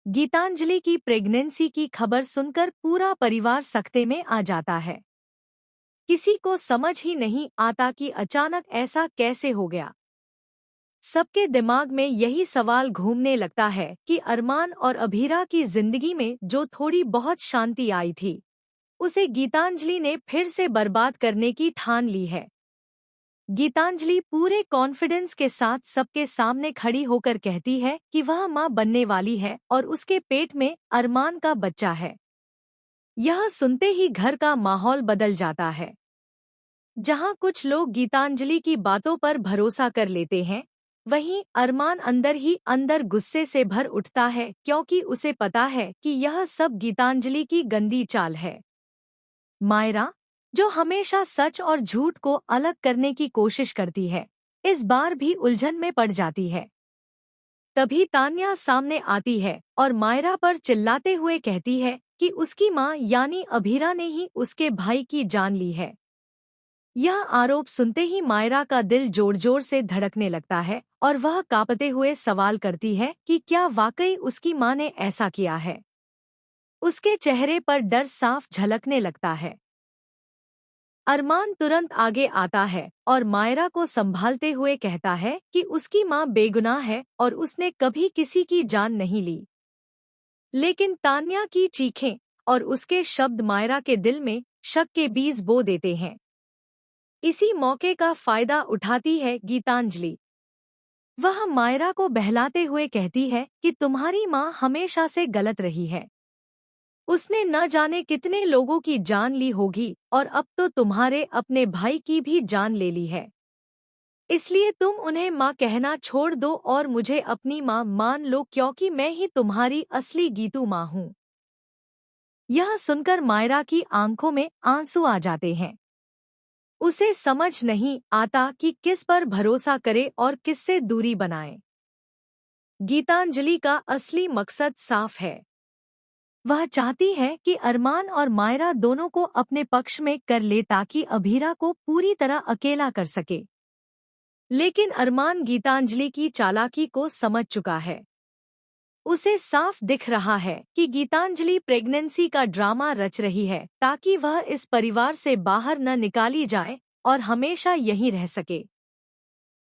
गीतांजलि की प्रेगनेंसी की खबर सुनकर पूरा परिवार सख्ते में आ जाता है। किसी को समझ ही नहीं आता कि अचानक ऐसा कैसे हो गया। सबके दिमाग में यही सवाल घूमने लगता है कि अरमान और अभीरा की जिंदगी में जो थोड़ी बहुत शांति आई थी, उसे गीतांजलि ने फिर से बर्बाद करने की ठान ली है। गीतांजलि पूरे कॉन्फिडेंस के साथ सबके सामने खड़ी होकर कहती है कि वह मां बनने वाली है और उसके पेट में अरमान का बच्चा है। यह सुनते ही घर का माहौल बदल जाता है। जहां कुछ लोग गीतांजलि की बातों पर भरोसा कर लेते हैं, वहीं अरमान अंदर ही अंदर गुस्से से भर उठता है, क्योंकि उसे पता है कि यह सब गीतांजलि की गंदी चाल है। मायरा, जो हमेशा सच और झूठ को अलग करने की कोशिश करती है, इस बार भी उलझन में पड़ जाती है। तभी तान्या सामने आती है और मायरा पर चिल्लाते हुए कहती है कि उसकी मां यानी अभीरा ने ही उसके भाई की जान ली है। यह आरोप सुनते ही मायरा का दिल जोर जोर से धड़कने लगता है और वह कांपते हुए सवाल करती है कि क्या वाकई उसकी मां ने ऐसा किया है। उसके चेहरे पर डर साफ झलकने लगता है। अरमान तुरंत आगे आता है और मायरा को संभालते हुए कहता है कि उसकी मां बेगुनाह है और उसने कभी किसी की जान नहीं ली। लेकिन तान्या की चीखें और उसके शब्द मायरा के दिल में शक के बीज बो देते हैं। इसी मौके का फायदा उठाती है गीतांजलि। वह मायरा को बहलाते हुए कहती है कि तुम्हारी मां हमेशा से गलत रही है। उसने न जाने कितने लोगों की जान ली होगी और अब तो तुम्हारे अपने भाई की भी जान ले ली है। इसलिए तुम उन्हें मां कहना छोड़ दो और मुझे अपनी मां मान लो, क्योंकि मैं ही तुम्हारी असली गीतू मां हूँ। यह सुनकर मायरा की आंखों में आंसू आ जाते हैं। उसे समझ नहीं आता कि किस पर भरोसा करे और किससे दूरी बनाए। गीतांजलि का असली मकसद साफ है। वह चाहती है कि अरमान और मायरा दोनों को अपने पक्ष में कर ले ताकि अभीरा को पूरी तरह अकेला कर सके। लेकिन अरमान गीतांजलि की चालाकी को समझ चुका है। उसे साफ दिख रहा है कि गीतांजलि प्रेगनेंसी का ड्रामा रच रही है ताकि वह इस परिवार से बाहर न निकाली जाए और हमेशा यहीं रह सके।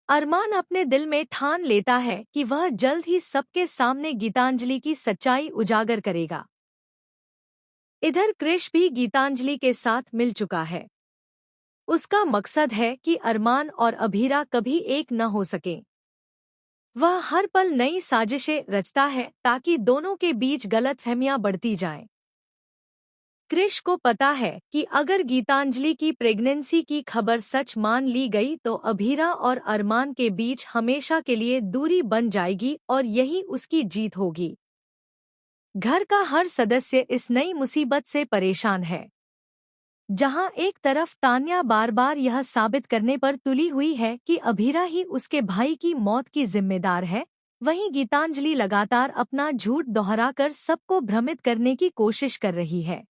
अरमान अपने दिल में ठान लेता है कि वह जल्द ही सबके सामने गीतांजलि की सच्चाई उजागर करेगा। इधर कृष भी गीतांजलि के साथ मिल चुका है। उसका मकसद है कि अरमान और अभीरा कभी एक न हो सके। वह हर पल नई साजिशें रचता है ताकि दोनों के बीच गलतफहमियां बढ़ती जाएं। कृष को पता है कि अगर गीतांजलि की प्रेगनेंसी की खबर सच मान ली गई तो अभीरा और अरमान के बीच हमेशा के लिए दूरी बन जाएगी और यही उसकी जीत होगी। घर का हर सदस्य इस नई मुसीबत से परेशान है। जहां एक तरफ तान्या बार बार यह साबित करने पर तुली हुई है कि अभीरा ही उसके भाई की मौत की जिम्मेदार है, वहीं गीतांजलि लगातार अपना झूठ दोहराकर सबको भ्रमित करने की कोशिश कर रही है।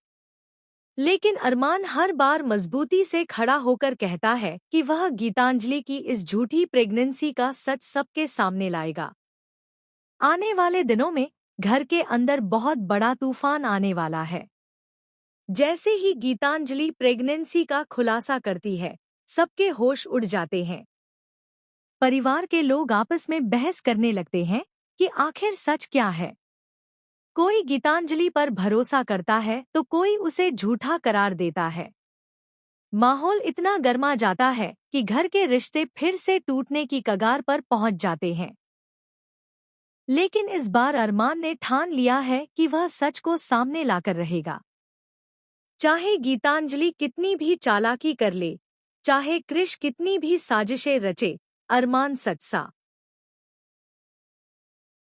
लेकिन अरमान हर बार मजबूती से खड़ा होकर कहता है कि वह गीतांजलि की इस झूठी प्रेगनेंसी का सच सबके सामने लाएगा। आने वाले दिनों में घर के अंदर बहुत बड़ा तूफान आने वाला है। जैसे ही गीतांजलि प्रेगनेंसी का खुलासा करती है, सबके होश उड़ जाते हैं। परिवार के लोग आपस में बहस करने लगते हैं कि आखिर सच क्या है। कोई गीतांजलि पर भरोसा करता है तो कोई उसे झूठा करार देता है। माहौल इतना गर्मा जाता है कि घर के रिश्ते फिर से टूटने की कगार पर पहुंच जाते हैं। लेकिन इस बार अरमान ने ठान लिया है कि वह सच को सामने लाकर रहेगा। चाहे गीतांजलि कितनी भी चालाकी कर ले, चाहे कृष कितनी भी साजिशें रचे, अरमान सच्चा